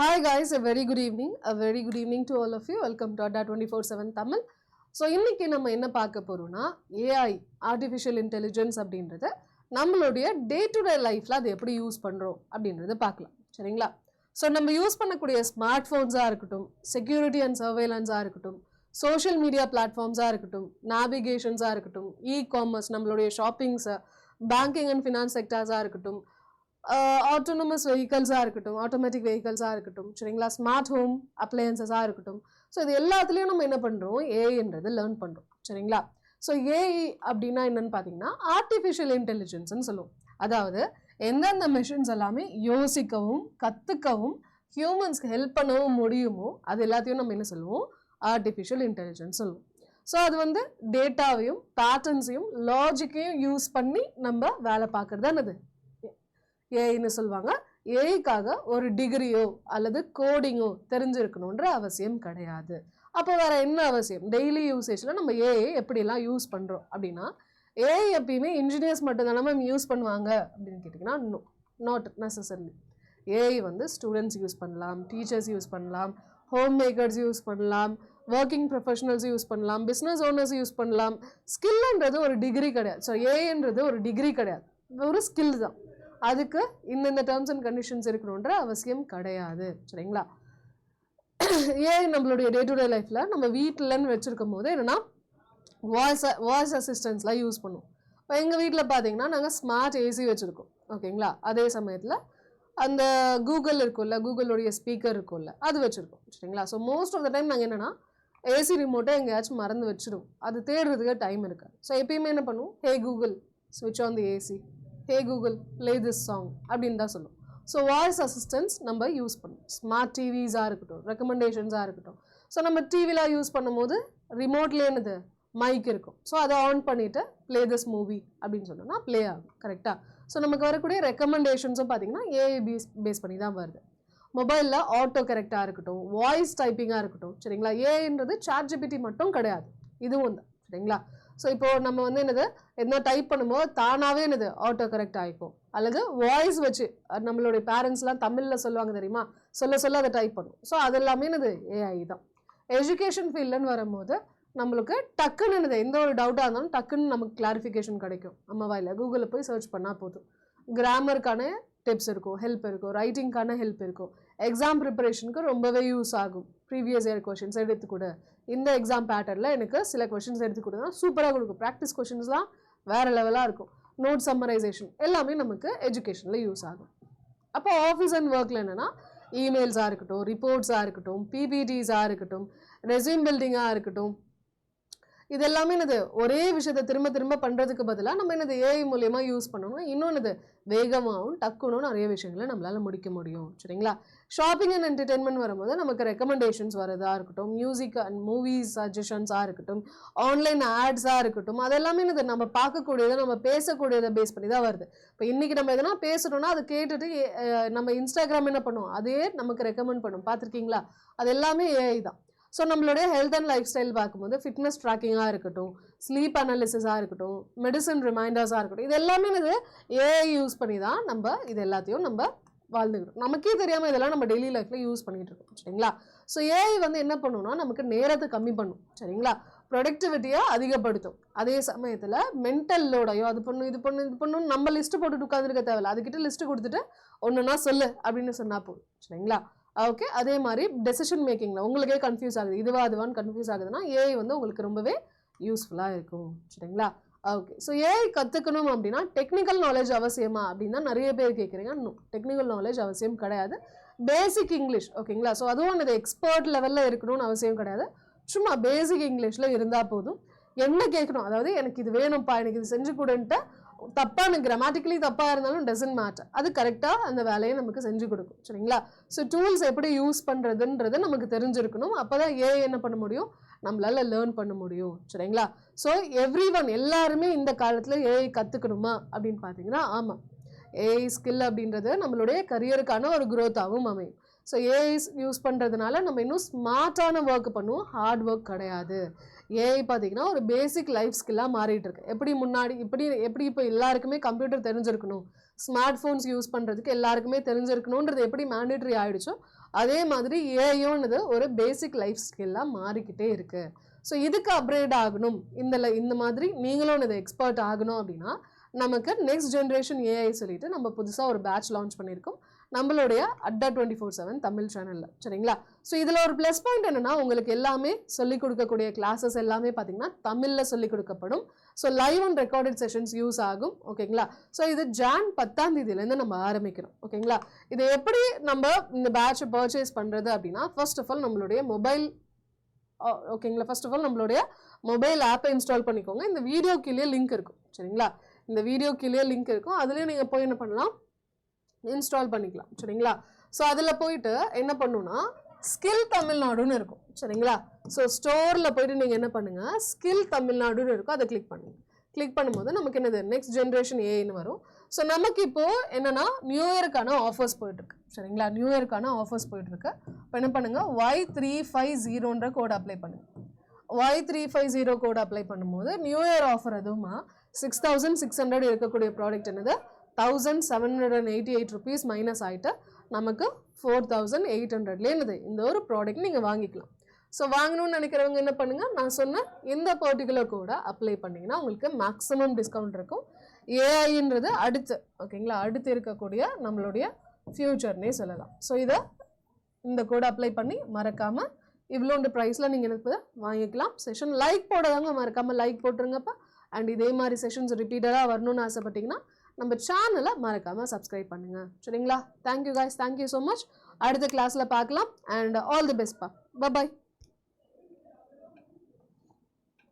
Hi guys, a very good evening. A very good evening to all of you. Welcome to Adda 24/7 Tamil. So இன்னைக்கு நம்ம என்ன பார்க்க போறோம்னா AI artificial intelligence அப்படின்றத நம்மளுடைய day to day லைஃப்ல அதை எப்படி யூஸ் பண்றோம் அப்படின்றத பார்க்கலாம். சரிங்களா? ஸோ நம்ம யூஸ் பண்ணக்கூடிய ஸ்மார்ட் ஃபோன்ஸாக இருக்கட்டும், செக்யூரிட்டி அண்ட் சர்வேலன்ஸாக இருக்கட்டும், சோஷியல் மீடியா பிளாட்ஃபார்ம்ஸாக இருக்கட்டும், நேவிகேஷன்ஸாக இருக்கட்டும், காமர்ஸ், நம்மளுடைய ஷாப்பிங்ஸை, பேங்கிங் அண்ட் ஃபினான்ஸ் செக்டார்ஸாக இருக்கட்டும், ஆட்டோனமஸ் வெஹிக்கல்ஸாக இருக்கட்டும், ஆட்டோமேட்டிக் வெஹிக்கல்ஸாக இருக்கட்டும், சரிங்களா, ஸ்மார்ட் ஹோம் அப்ளையன்சஸாக இருக்கட்டும். ஸோ இது எல்லாத்துலேயும் நம்ம என்ன பண்ணுறோம், ஏஐன்றது லேர்ன் பண்ணுறோம். சரிங்களா? ஸோ ஏஐ அப்படின்னா என்னன்னு பார்த்தீங்கன்னா ஆர்டிஃபிஷியல் இன்டெலிஜென்ஸ்ன்னு சொல்லுவோம். அதாவது எந்தெந்த மெஷின்ஸ் எல்லாமே யோசிக்கவும் கற்றுக்கவும் ஹியூமன்ஸ்க்கு ஹெல்ப் பண்ணவும் முடியுமோ அது எல்லாத்தையும் நம்ம என்ன சொல்லுவோம், ஆர்டிஃபிஷியல் இன்டெலிஜென்ஸ் சொல்லுவோம். ஸோ அது வந்து டேட்டாவையும் பேட்டர்ன்ஸையும் லாஜிக்கையும் யூஸ் பண்ணி நம்ம வேலை பார்க்குறது தான் அது ஏஐன்னு சொல்லுவாங்க. ஏஐக்காக ஒரு டிகிரியோ அல்லது கோடிங்கோ தெரிஞ்சிருக்கணுன்ற அவசியம் கிடையாது. அப்போ வேற என்ன அவசியம்? டெய்லி யூசேஜில் நம்ம ஏஐ எப்படிலாம் யூஸ் பண்ணுறோம் அப்படின்னா, ஏஐ எப்பயுமே இன்ஜினியர்ஸ் மட்டும்தானே மேம் யூஸ் பண்ணுவாங்க அப்படின்னு கேட்டிங்கன்னா நாட் நெசசரிலி. ஏஐ வந்து ஸ்டூடெண்ட்ஸ் யூஸ் பண்ணலாம், டீச்சர்ஸ் யூஸ் பண்ணலாம், ஹோம் மேக்கர்ஸ் யூஸ் பண்ணலாம், ஒர்க்கிங் ப்ரொஃபஷனல்ஸ் யூஸ் பண்ணலாம், பிஸ்னஸ் ஓனர்ஸ் யூஸ் பண்ணலாம். ஸ்கில்ன்றது ஒரு டிகிரி கிடையாது. ஸோ ஏஐன்றது ஒரு டிகிரி கிடையாது, ஒரு ஸ்கில் தான். அதுக்கு இந்த டேர்ம்ஸ் அண்ட் கண்டிஷன்ஸ் இருக்கணுன்ற அவசியம் கிடையாது. சரிங்களா? ஏஐ நம்மளுடைய டே டு டே லைஃப்பில் நம்ம வீட்டிலன்னு வச்சுருக்கும் போது என்னென்னா வாய்ஸ் அசிஸ்டன்ஸ்லாம் யூஸ் பண்ணுவோம். இப்போ எங்கள் வீட்டில் பார்த்தீங்கன்னா நாங்கள் ஸ்மார்ட் ஏசி வச்சுருக்கோம். ஓகேங்களா? அதே சமயத்தில் அந்த கூகுள் இருக்கும்ல, கூகுளுடைய ஸ்பீக்கர் இருக்கும்ல, அது வச்சுருக்கோம். சரிங்களா? So most of the time நாங்கள் என்னென்னா ஏசி ரிமோட்டை எங்கேயாச்சும் மறந்து வச்சுருவோம். அது தேடுறதுக்கு டைம் இருக்காது. ஸோ எப்பயுமே என்ன பண்ணுவோம், ஹே கூகுள் ஸ்விட்ச் on the AC, hey Google play this song அப்படின்னு தான் சொல்லுவோம். ஸோ வாய்ஸ் அசிஸ்டன்ஸ் நம்ம யூஸ் பண்ணுவோம். ஸ்மார்ட் டிவிஸாக இருக்கட்டும், ரெக்கமெண்டேஷன்ஸாக இருக்கட்டும். ஸோ நம்ம டிவிலாம் யூஸ் பண்ணும்போது ரிமோட்லேயே என்னது மைக் இருக்கும். ஸோ அதை ஆன் பண்ணிவிட்டு ப்ளே திஸ் மூவி அப்படின்னு சொன்னோம்னா ப்ளே ஆகும். கரெக்டாக? ஸோ நமக்கு வரக்கூடிய ரெக்கமெண்டேஷன்ஸும் பார்த்தீங்கன்னா ஏஐ பேஸ் பண்ணி தான் வருது. மொபைலில் ஆட்டோ கரெக்டாக இருக்கட்டும், வாய்ஸ் டைப்பிங்காக இருக்கட்டும். சரிங்களா? ஏஐன்றது ChatGPT மட்டும் கிடையாது, இதுவும் தான். சரிங்களா? ஸோ இப்போ நம்ம வந்து என்னது என்ன டைப் பண்ணும்போது தானாகவே என்னது ஆட்டோ கரெக்ட் ஆகிக்கும். அல்லது வாய்ஸ் வச்சு நம்மளுடைய பேரண்ட்ஸ்லாம் தமிழில் சொல்லுவாங்க தெரியுமா, சொல்ல அதை டைப் பண்ணும். ஸோ அது எல்லாமே என்னது ஏஐ தான். எஜுகேஷன் ஃபீல்டுன்னு வரும்போது நம்மளுக்கு டக்குன்னு என்னது எந்த ஒரு டவுட்டாக இருந்தாலும் டக்குன்னு நமக்கு கிளாரிஃபிகேஷன் கிடைக்கும். நம்ம வாயில் கூகுளில் போய் சர்ச் பண்ணால் போதும். கிராமருக்கான டிப்ஸ் இருக்கும், ஹெல்ப் இருக்கும், ரைட்டிங்கான ஹெல்ப் இருக்கும், எக்ஸாம் ப்ரிப்பரேஷனுக்கு ரொம்பவே யூஸ் ஆகும். ப்ரீவியஸ் இயர் கொஷின்ஸ் எடுத்துக்கூட இந்த எக்ஸாம் பேட்டர்னில் எனக்கு சில கொஷின்ஸ் எடுத்துக்கூடனா சூப்பராக கொடுக்கும். ப்ராக்டிஸ் கொஷின்ஸ்லாம் வேறு லெவலாக இருக்கும். நோட் சம்மரைசேஷன் எல்லாமே நமக்கு எஜுகேஷனில் யூஸ் ஆகும். அப்போ ஆஃபீஸ் அண்ட் ஒர்க்கில் என்னென்னா இமெயில்ஸாக இருக்கட்டும், ரிப்போர்ட்ஸாக இருக்கட்டும், பிபிடிஸாக இருக்கட்டும், ரெஸ்யூம் பில்டிங்காக இருக்கட்டும், இது எல்லாமே என்னது ஒரே விஷயத்தை திரும்ப திரும்ப பண்ணுறதுக்கு பதிலாக நம்ம என்னது ஏஐ மூலியமாக யூஸ் பண்ணணும். இன்னொன்று வேகமாகவும் டக்குனும் நிறைய விஷயங்களை நம்மளால் முடிக்க முடியும். சரிங்களா? ஷாப்பிங் அண்ட் என்டர்டெயின்மெண்ட் வரும்போது நமக்கு ரெக்கமெண்டேஷன்ஸ் வரதாக இருக்கட்டும், மியூசிக் அண்ட் மூவிஸ் சஜஷன்ஸாக இருக்கட்டும், ஆன்லைன் ஆட்ஸாக இருக்கட்டும், அதெல்லாமே என்னது நம்ம பார்க்கக்கூடியதை நம்ம பேசக்கூடியதை பேஸ் பண்ணி தான் வருது. இப்போ இன்றைக்கி நம்ம எதனா பேசுகிறோன்னா அதை கேட்டுட்டு நம்ம இன்ஸ்டாகிராம் என்ன பண்ணுவோம், அதே நமக்கு ரெக்கமெண்ட் பண்ணும். பார்த்துருக்கீங்களா? அது எல்லாமே ஏஐ தான். ஸோ நம்மளுடைய ஹெல்த் அண்ட் லைஃப் ஸ்டைல் பார்க்கும்போது ஃபிட்னஸ் ட்ராக்கிங்காக இருக்கட்டும், ஸ்லீப் அனாலிசிஸாக இருக்கட்டும், மெடிசன் ரிமைண்டர்ஸாக இருக்கட்டும், இது எல்லாமே இது ஏஐ யூஸ் பண்ணி தான் நம்ம இது எல்லாத்தையும் நம்ம வாழ்ந்துக்கிட்டோம். நமக்கே தெரியாமல் இதெல்லாம் நம்ம டெய்லி லைஃப்பில் யூஸ் பண்ணிகிட்டு இருக்கோம். சரிங்களா? ஸோ ஏஐ வந்து என்ன பண்ணுன்னா நமக்கு நேரத்தை கம்மி பண்ணும். சரிங்களா? ப்ரொடக்டிவிட்டியை அதிகப்படுத்தும். அதே சமயத்தில் மென்டல் லோடையோ அது பண்ணுன்னு நம்ம லிஸ்ட்டு போட்டுட்டு உட்காந்துருக்க தேவையில்ல. அதுக்கிட்ட லிஸ்ட்டு கொடுத்துட்டு ஒன்றுனா சொல்லு அப்படின்னு சொன்னால் போதும். சரிங்களா? ஓகே. அதே மாதிரி டெசிஷன் மேக்கிங்கில் உங்களுக்கே கன்ஃபியூஸ் ஆகுது, அதுவான்னு கன்ஃபியூஸ் ஆகுதுன்னா ஏஐ வந்து உங்களுக்கு ரொம்பவே யூஸ்ஃபுல்லாக இருக்கும். சரிங்களா? ஓகே. ஸோ ஏஐ கற்றுக்கணும் அப்படின்னா டெக்னிக்கல் நாலேஜ் அவசியமா அப்படின்னா நிறைய பேர் கேட்குறீங்க. டெக்னிக்கல் நாலேஜ் அவசியம் கிடையாது. பேசிக் இங்கிலீஷ், ஓகேங்களா? ஸோ அதுவும் அந்த எக்ஸ்பர்ட் லெவலில் இருக்கணும்னு அவசியம் கிடையாது. சும்மா பேசிக் இங்கிலீஷில் இருந்தால் போதும். என்ன கேட்கணும், அதாவது எனக்கு இது வேணும்ப்பா, எனக்கு இது செஞ்சு கொடுன்ட்டு தப்பான கிராமட்டிக்கலி தப்பாக இருந்தாலும் டசன்ட் மேட்டர், அது கரெக்டாக அந்த வேலையை நமக்கு செஞ்சு கொடுக்கும். சரிங்களா? ஸோ டூல்ஸ் எப்படி யூஸ் பண்ணுறதுன்றது நமக்கு தெரிஞ்சிருக்கணும். அப்போ தான் ஏஐ என்ன பண்ண முடியும், நம்மளால் லேர்ன் பண்ண முடியும். சரிங்களா? ஸோ எல்லாருமே இந்த காலத்தில் ஏஐ கற்றுக்கணுமா அப்படின்னு பார்த்தீங்கன்னா ஆமாம். ஏஐ ஸ்கில் அப்படின்றது நம்மளுடைய கரியருக்கான ஒரு க்ரோத்தாகவும் அமையும். ஸோ ஏஐ யூஸ் பண்ணுறதுனால நம்ம இன்னும் ஸ்மார்ட்டான ஒர்க் பண்ணுவோம், ஹார்ட் ஒர்க் கிடையாது. ஏஐ பார்த்தீங்கன்னா ஒரு பேசிக் லைஃப் ஸ்கில்லாக மாறிட்டு இருக்கு. எப்படி முன்னாடி எப்படி இப்போ எல்லாருக்குமே கம்ப்யூட்டர் தெரிஞ்சிருக்கணும், ஸ்மார்ட் ஃபோன்ஸ் யூஸ் பண்ணுறதுக்கு எல்லாருக்குமே தெரிஞ்சிருக்கணுன்றது எப்படி மேண்டேட்ரி ஆகிடுச்சோ அதே மாதிரி ஏஐயோன்றது ஒரு பேசிக் லைஃப் ஸ்கில்லாக மாறிக்கிட்டே இருக்குது. ஸோ இதுக்கு அப்கிரேட் ஆகணும், இந்த மாதிரி நீங்களும் இது எக்ஸ்பர்ட் ஆகணும் அப்படின்னா நமக்கு நெக்ஸ்ட் ஜென்ரேஷன் ஏஐ சொல்லிட்டு நம்ம புதுசாக ஒரு பேட்ச் லான்ச் பண்ணியிருக்கோம் நம்மளுடைய அட்டா 24/7 தமிழ் சேனலில். சரிங்களா? ஸோ இதில் ஒரு ப்ளஸ் பாயிண்ட் என்னென்னா உங்களுக்கு எல்லாமே சொல்லிக் கொடுக்கக்கூடிய கிளாஸஸ் எல்லாமே பார்த்தீங்கன்னா தமிழில் சொல்லிக் கொடுக்கப்படும். So live and recorded sessions use ஆகும். ஓகேங்களா? ஸோ இது ஜான் 10ஆம் தேதியிலேருந்து நம்ம ஆரம்பிக்கிறோம். ஓகேங்களா? இது எப்படி நம்ம இந்த பேட்சை பர்ச்சேஸ் பண்ணுறது அப்படின்னா ஃபர்ஸ்ட் ஆஃப் ஆல் நம்மளுடைய மொபைல் ஓகேங்களா ஃபர்ஸ்ட் ஆஃப் ஆல் நம்மளுடைய மொபைல் ஆப்பை இன்ஸ்டால் பண்ணிக்கோங்க. இந்த வீடியோ கீழே லிங்க் இருக்கும். சரிங்களா? இந்த வீடியோ கீழே லிங்க் இருக்கும். அதுலேயும் நீங்கள் போய் என்ன பண்ணலாம், இன்ஸ்டால் பண்ணிக்கலாம். சரிங்களா? ஸோ அதில் போயிட்டு என்ன பண்ணுன்னா ஸ்கில் தமிழ்நாடுன்னு இருக்கும். சரிங்களா? ஸோ ஸ்டோரில் போயிட்டு நீங்கள் என்ன பண்ணுங்கள், ஸ்கில் தமிழ்நாடுன்னு இருக்கும், அதை கிளிக் பண்ணுங்கள். கிளிக் பண்ணும்போது நமக்கு என்னது நெக்ஸ்ட் ஜென்ரேஷன் ஏஐன்னு வரும். ஸோ நமக்கு இப்போது என்னென்னா நியூ இயருக்கான ஆஃபர்ஸ் போயிட்டுருக்கு. சரிங்களா? நியூ இயருக்கான ஆஃபர்ஸ் போயிட்டுருக்கு. இப்போ என்ன பண்ணுங்கள், Y350ன்ற கோட் அப்ளை பண்ணுங்கள். Y350 கோட் அப்ளை பண்ணும்போது நியூ இயர் ஆஃபர் அதுவுமா 6600 இருக்கக்கூடிய ப்ராடக்ட் என்னது 1788 ருபீஸ் மைனஸ் ஆகிட்டு நமக்கு 4800லேயே என்னது இந்த ஒரு ப்ராடக்ட் நீங்கள் வாங்கிக்கலாம். ஸோ வாங்கணும்னு நினைக்கிறவங்க என்ன பண்ணுங்கள், நான் சொன்ன இந்த பர்டிகுலர் கோடை அப்ளை பண்ணிங்கன்னா உங்களுக்கு மேக்ஸிமம் டிஸ்கவுண்ட் இருக்கும். ஏஐன்றது அடுத்து ஓகேங்களா அடுத்து இருக்கக்கூடிய நம்மளுடைய ஃப்யூச்சர்னே சொல்லலாம். ஸோ இந்த கோடை அப்ளை பண்ணி மறக்காமல் இவ்வளோண்டு ப்ரைஸில் நீங்கள் எனக்கு வாங்கிக்கலாம். செஷன் லைக் போடாதவங்க மறக்காமல் லைக் போட்டுருங்கப்பா. அண்ட் இதே மாதிரி செஷன்ஸ் ரிப்பீட்டடாக வரணும்னு ஆசைப்பட்டீங்கன்னா நம்ம சேனலை மறக்காமல் சப்ஸ்கிரைப் பண்ணுங்கள். சரிங்களா? Thank you guys, thank you so much. அடுத்த கிளாஸில் பார்க்கலாம். அண்ட் ஆல் தி பெஸ்ட்ப்பா. பாய்.